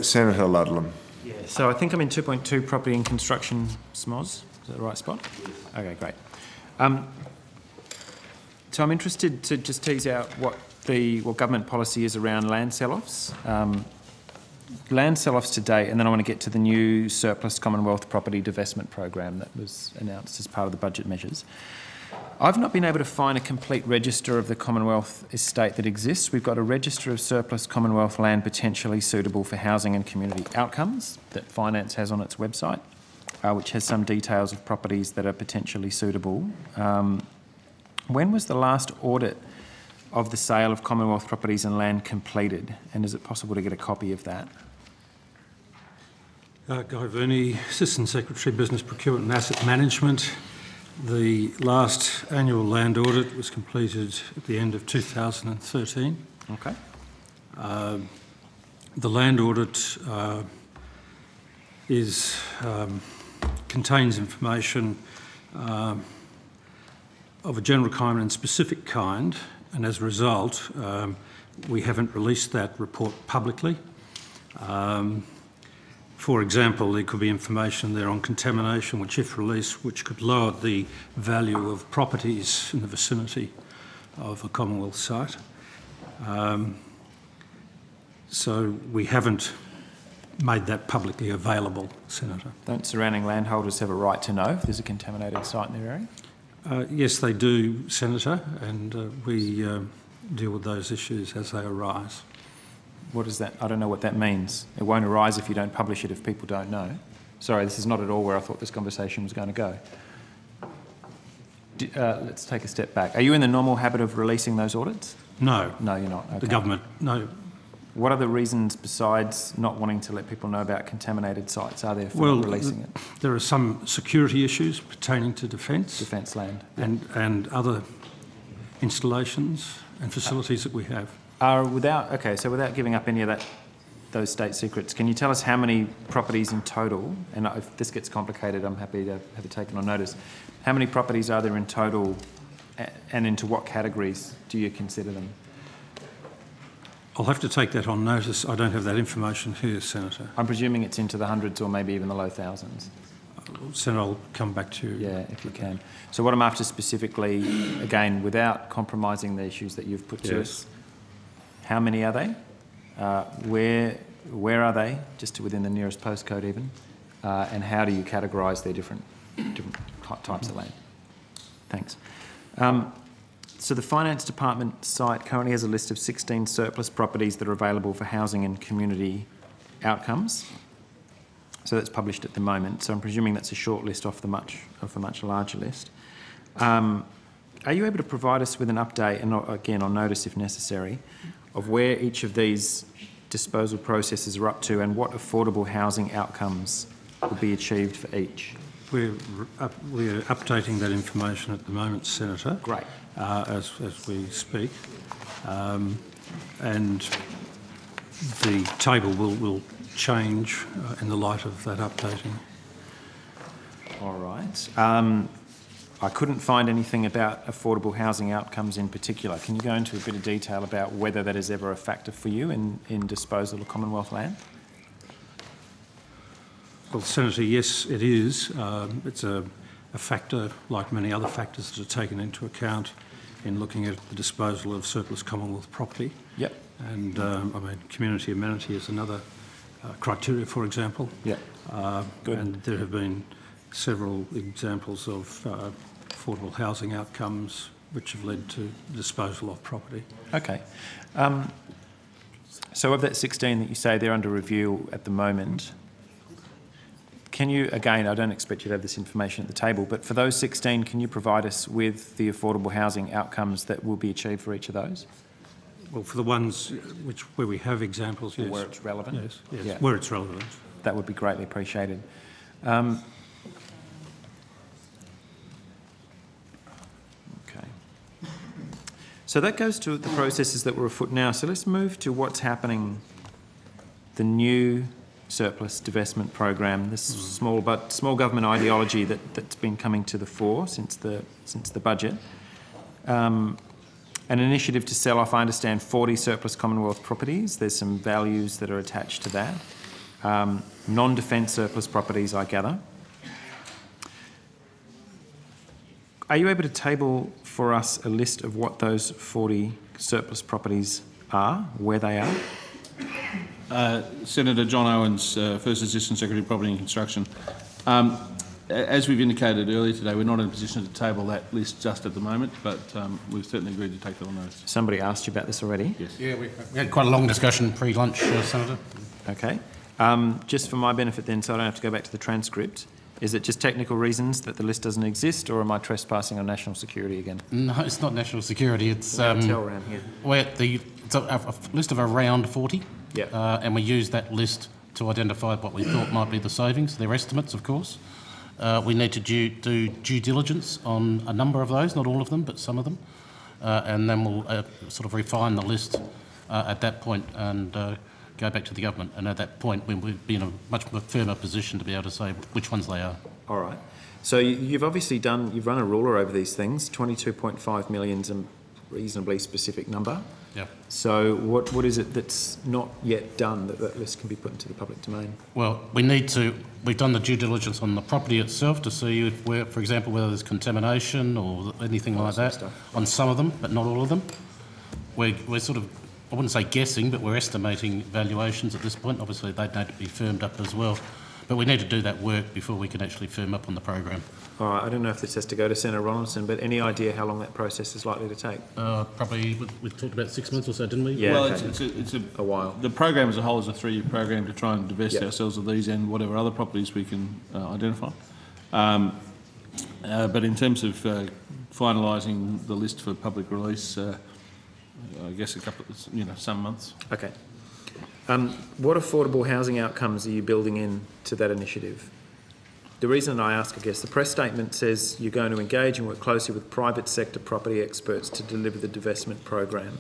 Senator Ludlam. Yeah, so I think I'm in 2.2, property and construction SMOS. Is that the right spot? Okay, great. So I'm interested to just tease out what government policy is around land sell-offs. Land sell-offs to date, and then I want to get to the new surplus Commonwealth property divestment program that was announced as part of the budget measures. I've not been able to find a complete register of the Commonwealth estate that exists. We've got a register of surplus Commonwealth land potentially suitable for housing and community outcomes that Finance has on its website, which has some details of properties that are potentially suitable. When was the last audit of the sale of Commonwealth properties and land completed, and is it possible to get a copy of that? Guy Verney, Assistant Secretary, Business Procurement and Asset Management. The last annual land audit was completed at the end of 2013. Okay. The land audit contains information of a general kind and specific kind, and as a result, we haven't released that report publicly. For example, there could be information there on contamination, which if released, which could lower the value of properties in the vicinity of a Commonwealth site. So we haven't made that publicly available, Senator. Don't surrounding landholders have a right to know if there's a contaminated site in their area? Yes, they do, Senator, and we deal with those issues as they arise. What is that? I don't know what that means. It won't arise if you don't publish it if people don't know. Sorry, this is not at all where I thought this conversation was going to go. Let's take a step back. Are you in the normal habit of releasing those audits? No. No, you're not. Okay. The government, no. What are the reasons besides not wanting to let people know about contaminated sites are there for not releasing it? There are some security issues pertaining to defence. Defence land. And other installations and facilities that we have. Without giving up any of those state secrets, can you tell us how many properties in total, and if this gets complicated, I'm happy to have it taken on notice, how many properties are there in total and into what categories do you consider them? I'll have to take that on notice. I don't have that information here, Senator. I'm presuming it's into the hundreds or maybe even the low thousands. Senator, I'll come back to you. Yeah, if you can. So what I'm after specifically, again, without compromising the issues that you've put to us, how many are they? Where are they? Just to within the nearest postcode even. And how do you categorise their different types of land? Thanks. So the Finance Department site currently has a list of 16 surplus properties that are available for housing and community outcomes. So that's published at the moment. So I'm presuming that's a short list off a much larger list. Are you able to provide us with an update, and again on notice if necessary, of where each of these disposal processes are up to and what affordable housing outcomes will be achieved for each? We're updating that information at the moment, Senator. Great. As we speak. And the table will change in the light of that updating. All right. I couldn't find anything about affordable housing outcomes in particular. Can you go into a bit of detail about whether that is ever a factor for you in disposal of Commonwealth land? Well, Senator, yes, it is. It's a factor, like many other factors that are taken into account in looking at the disposal of surplus Commonwealth property. Yep. And, community amenity is another criteria, for example. Yep. Good. And there have been several examples of affordable housing outcomes which have led to disposal of property. Okay. So of that 16 that you say they're under review at the moment, can you, again, I don't expect you to have this information at the table, but for those 16, can you provide us with the affordable housing outcomes that will be achieved for each of those? Well, for the ones where we have examples, yes. Where it's relevant? Yes, Yeah. Where it's relevant. That would be greatly appreciated. Okay. So that goes to the processes that were afoot now. So let's move to what's happening, the new surplus divestment program, this small government ideology that's been coming to the fore since the budget. And An initiative to sell off, I understand, 40 surplus Commonwealth properties. There's some values that are attached to that. Non-defence surplus properties, I gather. Are you able to table for us a list of what those 40 surplus properties are, where they are? Senator John Owens, First Assistant Secretary of Property and Construction. As we've indicated earlier today, we're not in a position to table that list just at the moment, but we've certainly agreed to take that on notice. Somebody asked you about this already? Yes. Yeah, we had quite a long discussion pre-lunch, Senator. Okay. Just for my benefit then, so I don't have to go back to the transcript, is it just technical reasons that the list doesn't exist, or am I trespassing on national security again? No, it's not national security. It's Tell around here. it's a list of around 40. Yeah. And we used that list to identify what we thought might be the savings. They're estimates, of course. We need to do due diligence on a number of those, not all of them, but some of them. And then we'll sort of refine the list at that point and go back to the government. And at that point, we'll be in a much firmer position to be able to say which ones they are. All right. So you've obviously you've run a ruler over these things. 22.5 million's a reasonably specific number. Yeah. So what is it that's not yet done that list can be put into the public domain? Well, we've done the due diligence on the property itself to see if for example, whether there's contamination or anything like that on some of them, but not all of them. We're sort of, I wouldn't say guessing, but we're estimating valuations at this point. Obviously, they'd need to be firmed up as well. But we need to do that work before we can actually firm up on the program. All right, I don't know if this has to go to Senator Ronaldson, but any idea how long that process is likely to take? Probably, we talked about 6 months or so, didn't we? Yeah, Well, okay. it's A while. The program as a whole is a 3-year program to try and divest Yep. ourselves of these and whatever other properties we can identify. But in terms of finalising the list for public release, I guess some months. Okay. What affordable housing outcomes are you building in to that initiative? The reason I ask, I guess, the press statement says you're going to engage and work closely with private sector property experts to deliver the divestment program.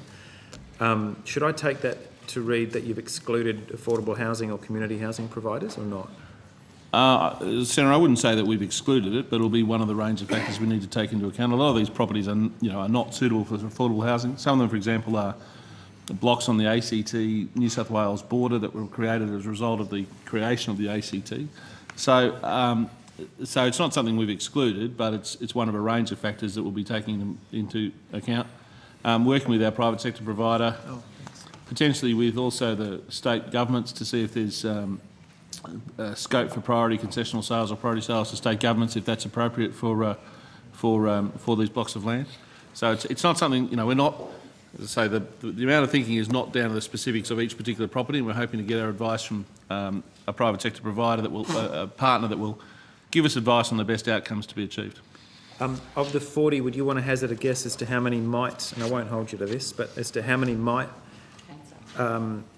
Should I take that to read that you've excluded affordable housing or community housing providers or not? Senator, I wouldn't say that we've excluded it, but it'll be one of the range of factors we need to take into account. A lot of these properties are not suitable for affordable housing. Some of them, for example, are blocks on the ACT New South Wales border that were created as a result of the creation of the ACT. So it's not something we've excluded, but it's one of a range of factors that we'll be taking them into account. Working with our private sector provider, potentially with also the state governments to see if there's scope for priority concessional sales or priority sales to state governments if that's appropriate for these blocks of land. So it's not something, we're not, as I say, the amount of thinking is not down to the specifics of each particular property, and we're hoping to get our advice from a private sector provider that will, a partner that will give us advice on the best outcomes to be achieved. Of the 40, would you want to hazard a guess as to how many might, and I won't hold you to this, but as to how many might...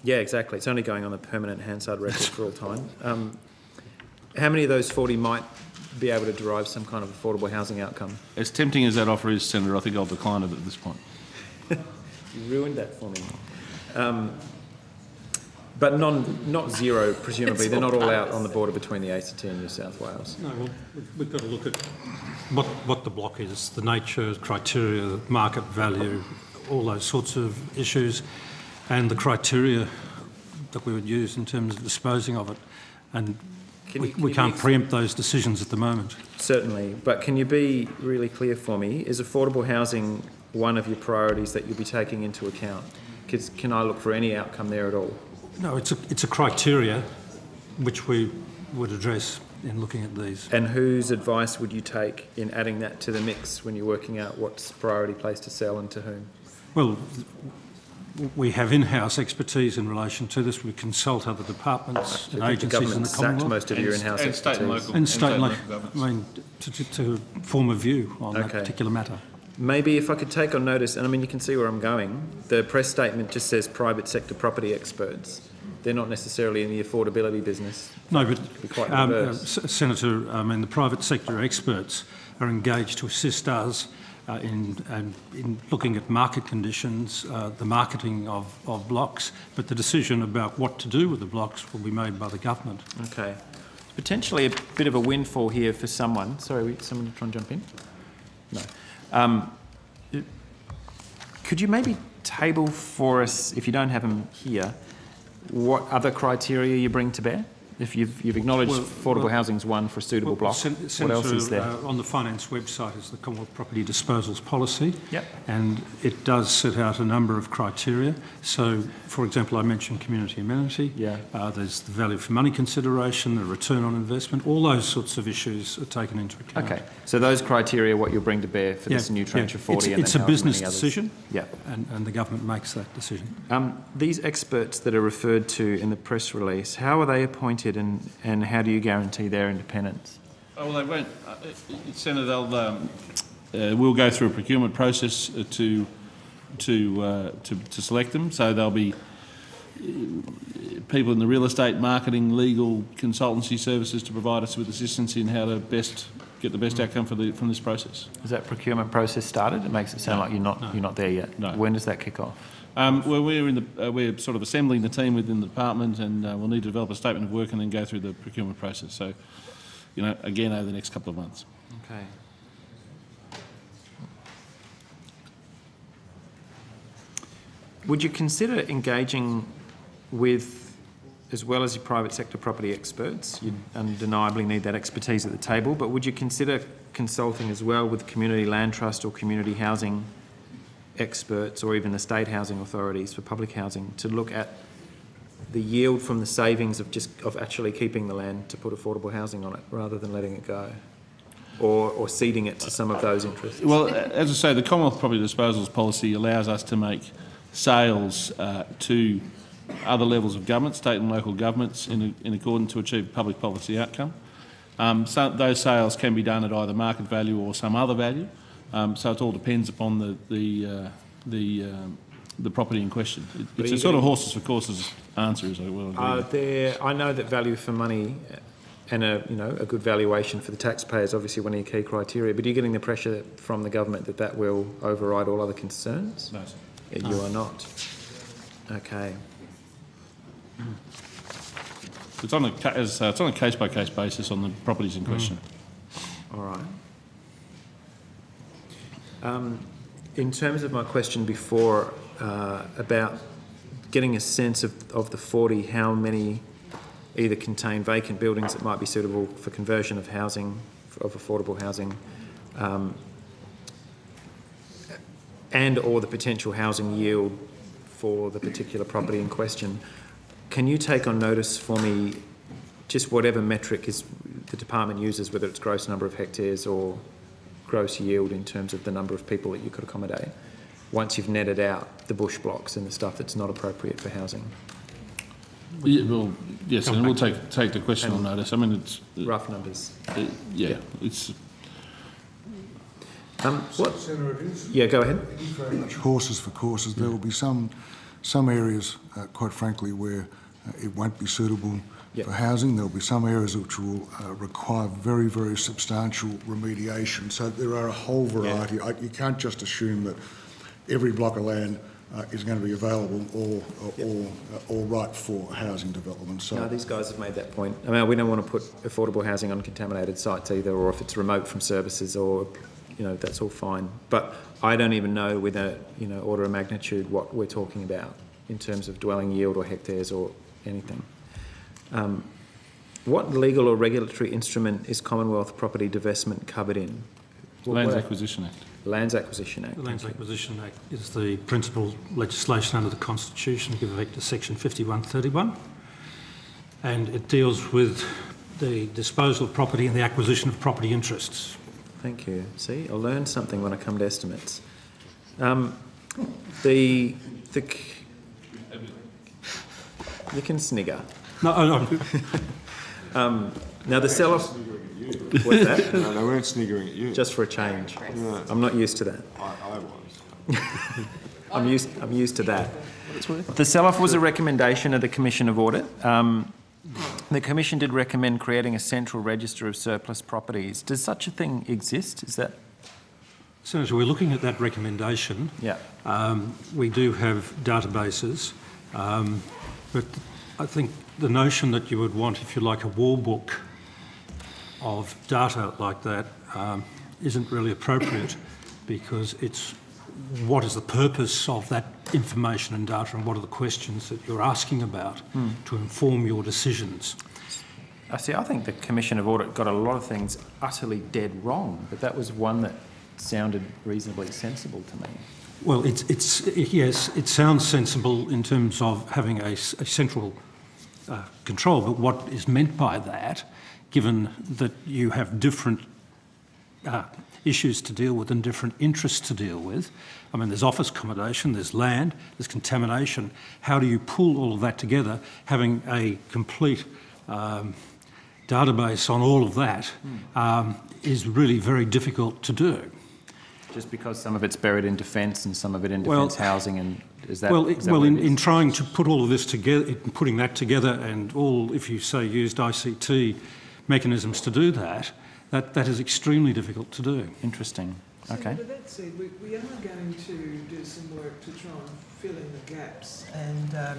yeah, exactly. It's only going on the permanent Hansard record for all time. How many of those 40 might be able to derive some kind of affordable housing outcome? As tempting as that offer is, Senator, I think I'll decline it at this point. You ruined that for me. But not zero, presumably. They're not all out on the border between the ACT and New South Wales. No, well, we've got to look at what the block is, the nature, criteria, market value, all those sorts of issues, and the criteria that we would use in terms of disposing of it. And we can't preempt those decisions at the moment. Certainly, but can you be really clear for me? Is affordable housing one of your priorities that you'll be taking into account? Can I look for any outcome there at all? No, it's a criteria which we would address in looking at these. And whose advice would you take in adding that to the mix when you're working out what's priority place to sell and to whom? Well, we have in-house expertise in relation to this. We consult other departments and agencies in the Commonwealth. Most of your in-house and state and expertise. local. And state and local governments. I mean, to form a view on that Okay. particular matter. Maybe if I could take on notice, and I mean you can see where I'm going, the press statement just says private sector property experts. They're not necessarily in the affordability business. No, but Be quite reverse. Senator, the private sector experts are engaged to assist us in looking at market conditions, the marketing of blocks, but the decision about what to do with the blocks will be made by the government. Okay. Potentially a bit of a windfall here for someone. Sorry, someone trying to jump in? No. Could you maybe table for us, if you don't have them here, what other criteria you bring to bear? If you've acknowledged affordable housing's one for a suitable block, what else is there? On the finance website is the Commonwealth Property Disposals Policy. Yep. And it does set out a number of criteria. So, for example, I mentioned community amenity. Yeah. There's the value for money consideration, the return on investment. All those sorts of issues are taken into account. Okay, so those criteria, what you'll bring to bear for this new tranche of 40, and It's then a however business many others. decision. Yeah. And the government makes that decision. These experts that are referred to in the press release, how are they appointed and how do you guarantee their independence? Oh, well, they won't. Senator, we'll go through a procurement process to select them. So there'll be people in the real estate, marketing, legal, consultancy services to provide us with assistance in how to best get the best outcome from this process. Has that procurement process started? It makes it sound like you're not there yet. No. When does that kick off? Well, we're sort of assembling the team within the department, and we'll need to develop a statement of work and then go through the procurement process. So, again, over the next couple of months. Okay. Would you consider engaging with, as well as your private sector property experts? You undeniably need that expertise at the table, but would you consider consulting as well with Community Land Trust or community housing experts, or even the state housing authorities for public housing, to look at the yield from the savings of actually keeping the land to put affordable housing on it, rather than letting it go, or ceding it to some of those interests? Well, as I say, the Commonwealth Property Disposals Policy allows us to make sales to other levels of government, state and local governments, in accordance to achieve public policy outcome. So those sales can be done at either market value or some other value. So it all depends upon the property in question. It's a sort of horses for courses answer, as I will agree. I know that value for money and a good valuation for the taxpayer is obviously one of your key criteria, but are you getting the pressure from the government that will override all other concerns? No, sir. You are not. Okay. It's on a case-by-case basis on the properties in question. All right. In terms of my question before about getting a sense of the 40, how many either contain vacant buildings that might be suitable for conversion of housing, of affordable housing, and or the potential housing yield for the particular property in question, can you take on notice for me just whatever metric is the department uses, whether it's gross number of hectares or gross yield in terms of the number of people that you could accommodate, once you've netted out the bush blocks and the stuff that's not appropriate for housing? Yeah, well, yes, and we'll take the question on notice. I mean, it's... rough numbers. Yeah, it's... What? Senator, it is. Yeah, go ahead. It is very much horses for courses. There will be some areas, quite frankly, where it won't be suitable for housing. There will be some areas which will require very, very substantial remediation. So there are a whole variety. You can't just assume that every block of land is going to be available or right for housing development. So no, these guys have made that point. I mean, we don't want to put affordable housing on contaminated sites either, or if it's remote from services, or that's all fine. But I don't even know with a order of magnitude what we're talking about in terms of dwelling yield or hectares or anything. What legal or regulatory instrument is Commonwealth property divestment covered in? Lands Acquisition Act. Lands Acquisition Act. The Lands Acquisition Act is the principal legislation under the Constitution to give effect to Section 5131, and it deals with the disposal of property and the acquisition of property interests. Thank you. See, I'll learn something when I come to estimates. You can snigger. No. Now the seller. What's that? No, they weren't sniggering at you. Just for a change. No. I'm not used to that. I was. I'm used to that. The sell-off was a recommendation of the Commission of Audit. The Commission did recommend creating a central register of surplus properties. Does such a thing exist? Is that? Senator, we're looking at that recommendation. Yeah. We do have databases, but I think the notion that you would want, if you like, a wall book of data like that isn't really appropriate, because it's what is the purpose of that information and data, and what are the questions that you're asking about to inform your decisions. I think the Commission of Audit got a lot of things utterly dead wrong, but that was one that sounded reasonably sensible to me. Well, yes, it sounds sensible in terms of having a central control, but what is meant by that, given that you have different issues to deal with and different interests to deal with. I mean, there's office accommodation, there's land, there's contamination. How do you pull all of that together? Having a complete database on all of that is really very difficult to do. Just because some of it's buried in defence and some of it in defence housing, and is that? In trying to put all of this together, in putting that together, and all, if you say used ICT mechanisms to do that, that is extremely difficult to do. Interesting. Okay. But that said, we are going to do some work to try and fill in the gaps and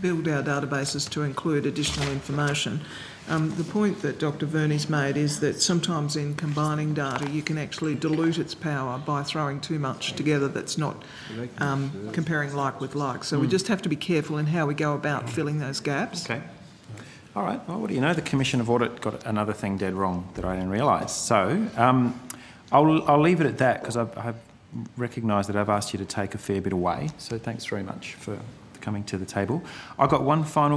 build our databases to include additional information. The point that Dr. Verney's made is that sometimes in combining data you can actually dilute its power by throwing too much together that's not comparing like with like. So we just have to be careful in how we go about filling those gaps. Okay. All right. Well, what do you know? The Commission of Audit got another thing dead wrong that I didn't realise. So I'll leave it at that, because I've recognised that I've asked you to take a fair bit away. So thanks very much for coming to the table. I've got one final